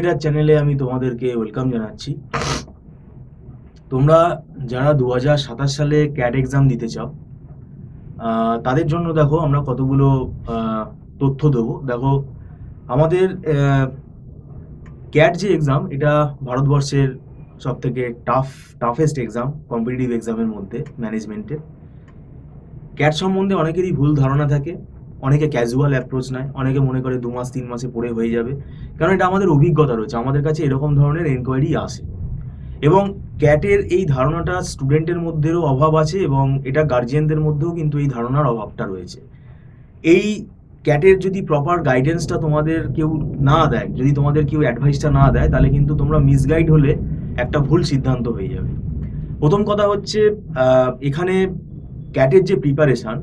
আইরাজ চ্যানেলে আমি তোমাদেরকে ওয়েলকাম জানাচ্ছি। তোমরা যারা 2027 সালে ক্যাট এক্সাম দিতে চাও, তাদের জন্য দেখো আমরা কতগুলো তথ্য দেবো। দেখো, আমাদের ক্যাট যে এক্সাম, এটা ভারতবর্ষের সব থেকে টাফেস্ট এক্সাম কম্পিটিটিভ এক্সামের মধ্যে ম্যানেজমেন্টের। ক্যাট সম্বন্ধে অনেকেরই ভুল ধারণা থাকে, অনেকে ক্যাজুয়াল অ্যাপ্রোচ নেয়, অনেকে মনে করে 2 মাস 3 মাসে পড়ে হয়ে যাবে। কারণ এটা আমাদের অভিজ্ঞতা রয়েছে, আমাদের কাছে এরকম ধরনের এনকোয়ারি আসে। এবং ক্যাটের এই ধারণাটা স্টুডেন্টের মধ্যেও অভাব আছে, এবং এটা গার্জিয়ানদের মধ্যেও কিন্তু এই ধারণার অভাবটা রয়েছে। এই ক্যাটের যদি প্রপার গাইডেন্সটা তোমাদের কেউ না দেয়, যদি তোমাদের কেউ অ্যাডভাইসটা না দেয়, তাহলে কিন্তু তোমরা মিসগাইড হলে একটা ভুল সিদ্ধান্ত হয়ে যাবে। প্রথম কথা হচ্ছে, এখানে ক্যাটের যে প্রিপারেশান,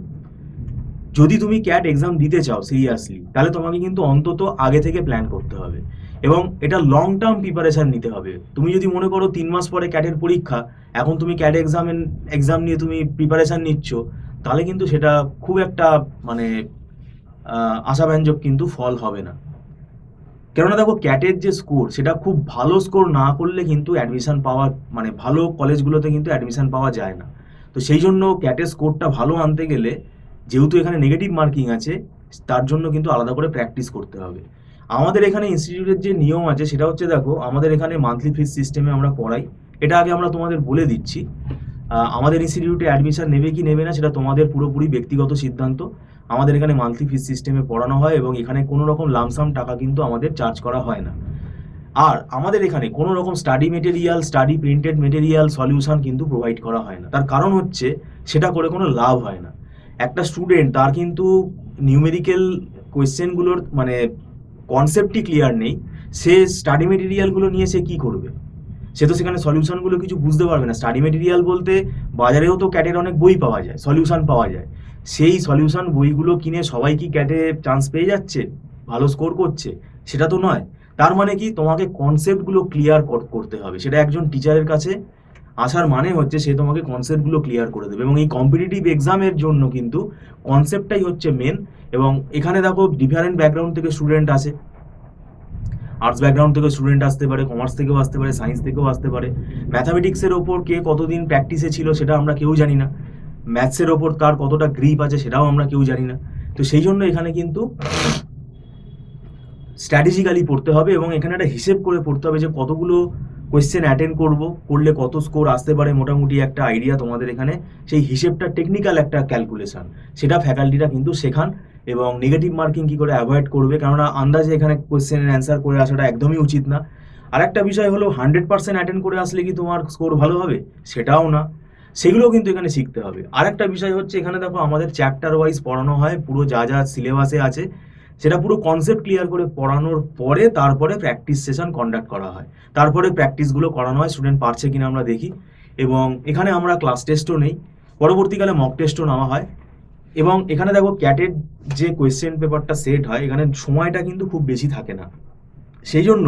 যদি তুমি ক্যাট এক্সাম দিতে চাও সিরিয়াসলি, তাহলে তোমাকে কিন্তু অন্তত আগে থেকে প্ল্যান করতে হবে এবং এটা লং টার্ম প্রিপারেশান নিতে হবে। তুমি যদি মনে করো 3 মাস পরে ক্যাটের পরীক্ষা, এখন তুমি ক্যাট এক্সাম নিয়ে তুমি প্রিপারেশান নিচ্ছ, তাহলে কিন্তু সেটা খুব একটা মানে আশাব্যঞ্জক কিন্তু ফল হবে না। কেননা দেখো, ক্যাটের যে স্কোর, সেটা খুব ভালো স্কোর না করলে কিন্তু অ্যাডমিশন পাওয়া, মানে ভালো কলেজগুলোতে কিন্তু অ্যাডমিশন পাওয়া যায় না। তো সেই জন্য ক্যাটের স্কোরটা ভালো আনতে গেলে, যেহেতু এখানে নেগেটিভ মার্কিং আছে, তার জন্য কিন্তু আলাদা করে প্র্যাকটিস করতে হবে। আমাদের এখানে ইনস্টিটিউটের যে নিয়ম আছে সেটা হচ্ছে, দেখো, আমাদের এখানে মান্থলি ফিস সিস্টেমে আমরা পড়াই। এটা আগে আমরা তোমাদের বলে দিচ্ছি। আমাদের ইনস্টিটিউটে অ্যাডমিশন নেবে কি নেবে না সেটা তোমাদের পুরোপুরি ব্যক্তিগত সিদ্ধান্ত। আমাদের এখানে মান্থলি ফিস সিস্টেমে পড়ানো হয় এবং এখানে কোনো রকম লামসাম টাকা কিন্তু আমাদের চার্জ করা হয় না। আর আমাদের এখানে কোনো রকম study material, study printed material, solution কিন্তু প্রোভাইড করা হয় না। তার কারণ হচ্ছে, সেটা করে কোনো লাভ হয় না। একটা স্টুডেন্ট, তার কিন্তু নিউমেরিক্যাল কোয়েশ্চেনগুলোর মানে কনসেপ্টই ক্লিয়ার নেই, সে স্টাডি মেটেরিয়ালগুলো নিয়ে সে কী করবে? সে তো সেখানে সলিউশনগুলো কিছু বুঝতে পারবে না। স্টাডি মেটেরিয়াল বলতে বাজারেও তো ক্যাটের অনেক বই পাওয়া যায়, সলিউশন পাওয়া যায়। সেই সলিউশন বইগুলো কিনে সবাই কি ক্যাটে চান্স পেয়ে যাচ্ছে, ভালো স্কোর করছে? সেটা তো নয়। তার মানে কি, তোমাকে কনসেপ্টগুলো ক্লিয়ার করতে হবে। সেটা একজন টিচারের কাছে আসার মানে হচ্ছে সে তোমাকে কনসেপ্টগুলো ক্লিয়ার করে দেবে, এবং এই কম্পিটিটিভ এক্সামের জন্য কিন্তু কনসেপ্টটাই হচ্ছে মেন। এবং এখানে দেখো, ডিফারেন্ট ব্যাকগ্রাউন্ড থেকে স্টুডেন্ট আসে। আর্টস ব্যাকগ্রাউন্ড থেকে স্টুডেন্ট আসতে পারে, কমার্স থেকেও আসতে পারে, সায়েন্স থেকেও আসতে পারে। ম্যাথামেটিক্সের ওপর কে কতদিন প্র্যাকটিসে ছিল সেটা আমরা কেউ জানি না। ম্যাথসের ওপর কার কতটা গ্রিপ আছে সেটাও আমরা কেউ জানি না। তো সেই জন্য এখানে কিন্তু স্ট্র্যাটেজিক্যালি পড়তে হবে, এবং এখানে একটা হিসেব করে পড়তে হবে যে কতগুলো কোয়েশ্চেন অ্যাটেন্ড করলে কত স্কোর আসতে পারে। মোটামুটি একটা আইডিয়া তোমাদের এখানে, সেই হিসেবটা টেকনিক্যাল একটা ক্যালকুলেশন, সেটা ফ্যাকাল্টিরা কিন্তু শেখান। এবং নেগেটিভ মার্কিং কী করে অ্যাভয়েড করবে, কেননা আন্দাজে এখানে কোয়েশ্চেনের অ্যান্সার করে আসাটা একদমই উচিত না। আর একটা বিষয় হলো, 100% অ্যাটেন্ড করে আসলে কি তোমার স্কোর ভালো হবে? সেটাও না। সেগুলোও কিন্তু এখানে শিখতে হবে। আর একটা বিষয় হচ্ছে, এখানে দেখো আমাদের চ্যাপ্টার ওয়াইজ পড়ানো হয়, পুরো যা যা সিলেবাসে আছে সেটা পুরো কনসেপ্ট ক্লিয়ার করে পড়ানোর পরে তারপরে প্র্যাকটিস সেশন কন্ডাক্ট করা হয়। তারপরে প্র্যাকটিসগুলো করানো হয়, স্টুডেন্ট পারছে কিনা আমরা দেখি। এবং এখানে আমরা ক্লাস টেস্টও নেই, পরবর্তীকালে মক টেস্টও নেওয়া হয়। এবং এখানে দেখো, ক্যাটের যে কোয়েশ্চেন পেপারটা সেট হয়, এখানে সময়টা কিন্তু খুব বেশি থাকে না। সেই জন্য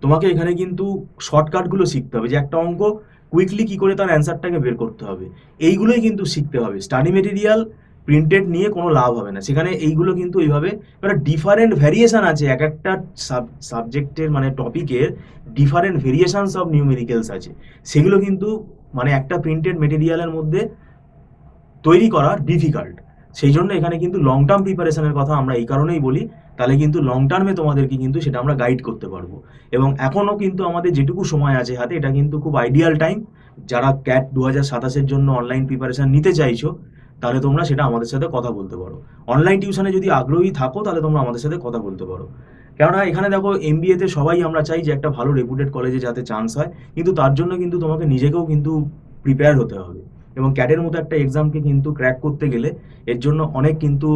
তোমাকে এখানে কিন্তু শর্টকাটগুলো শিখতে হবে, যে একটা অঙ্ক কুইকলি কী করে তার অ্যান্সারটাকে বের করতে হবে, এইগুলোই কিন্তু শিখতে হবে। স্টাডি মেটেরিয়াল প্রিন্টেড নিয়ে কোনো লাভ হবে না, সেখানে এইগুলো কিন্তু এইভাবে এবার ডিফারেন্ট ভ্যারিয়েশান আছে। এক একটা সাবজেক্টের মানে টপিকের ডিফারেন্ট ভেরিয়েশানস অফ নিউমেরিক্যালস আছে, সেগুলো কিন্তু মানে একটা প্রিন্টেড মেটেরিয়ালের মধ্যে তৈরি করা ডিফিকাল্ট। সেই জন্য এখানে কিন্তু লং টার্ম প্রিপারেশনের কথা আমরা এই কারণেই বলি, তাহলে কিন্তু লং টার্মে তোমাদেরকে কিন্তু সেটা আমরা গাইড করতে পারবো। এবং এখনও কিন্তু আমাদের যেটুকু সময় আছে হাতে, এটা কিন্তু খুব আইডিয়াল টাইম। যারা ক্যাট 2027-এর জন্য অনলাইন প্রিপারেশন নিতে চাইছো, তাহলে তোমরা সেটা আমাদের সাথে কথা বলতে পারো। অনলাইন টিউশনে যদি আগ্রহী থাকো, তাহলে তোমরা আমাদের সাথে কথা বলতে পারো। কেননা এখানে দেখো, এমবিএতে সবাই আমরা চাই যে একটা ভালো রেপুটেড কলেজে যাতে চান্স হয়, কিন্তু তার জন্য কিন্তু তোমাকে নিজেকেও কিন্তু প্রিপেয়ার হতে হবে। এবং ক্যাটের মতো একটা এক্সামকে কিন্তু ক্র্যাক করতে গেলে এর জন্য অনেক কিন্তু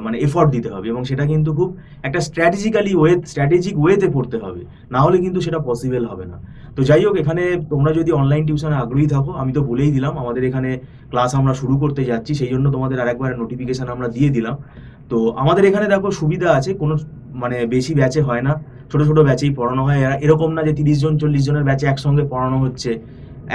মানে এফর্ট দিতে হবে, এবং সেটা কিন্তু খুব একটা স্ট্র্যাটেজিক ওয়েতে পড়তে হবে, না হলে কিন্তু সেটা পসিবল হবে না। তো যাই হোক, এখানে তোমরা যদি অনলাইন টিউশনে আগ্রহী থাকো, আমি তো বলেই দিলাম আমাদের এখানে ক্লাস আমরা শুরু করতে যাচ্ছি, সেই জন্য তোমাদের আরেকবার নোটিফিকেশান আমরা দিয়ে দিলাম। তো আমাদের এখানে দেখো সুবিধা আছে, কোনো মানে বেশি ব্যাচে হয় না, ছোটো ছোটো ব্যাচেই পড়ানো হয়। এরকম না যে 30 জন 40 জনের ব্যাচে একসঙ্গে পড়ানো হচ্ছে।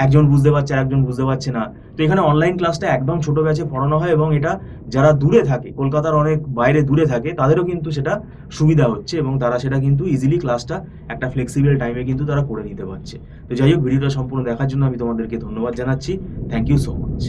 একজন বুঝতে পারছে আর একজন বুঝতে পারছে না। তো এখানে অনলাইন ক্লাসটা একদম ছোট ব্যাচে পড়ানো হয়, এবং এটা যারা দূরে থাকে, কলকাতার অনেক বাইরে দূরে থাকে, তাদেরও কিন্তু সেটা সুবিধা হচ্ছে, এবং তারা সেটা কিন্তু ইজিলি ক্লাসটা একটা ফ্লেক্সিবল টাইমে কিন্তু তারা করে নিতে পারছে। তো যাই হোক, ভিডিওটা সম্পূর্ণ দেখার জন্য আমি তোমাদেরকে ধন্যবাদ জানাচ্ছি। Thank you so much.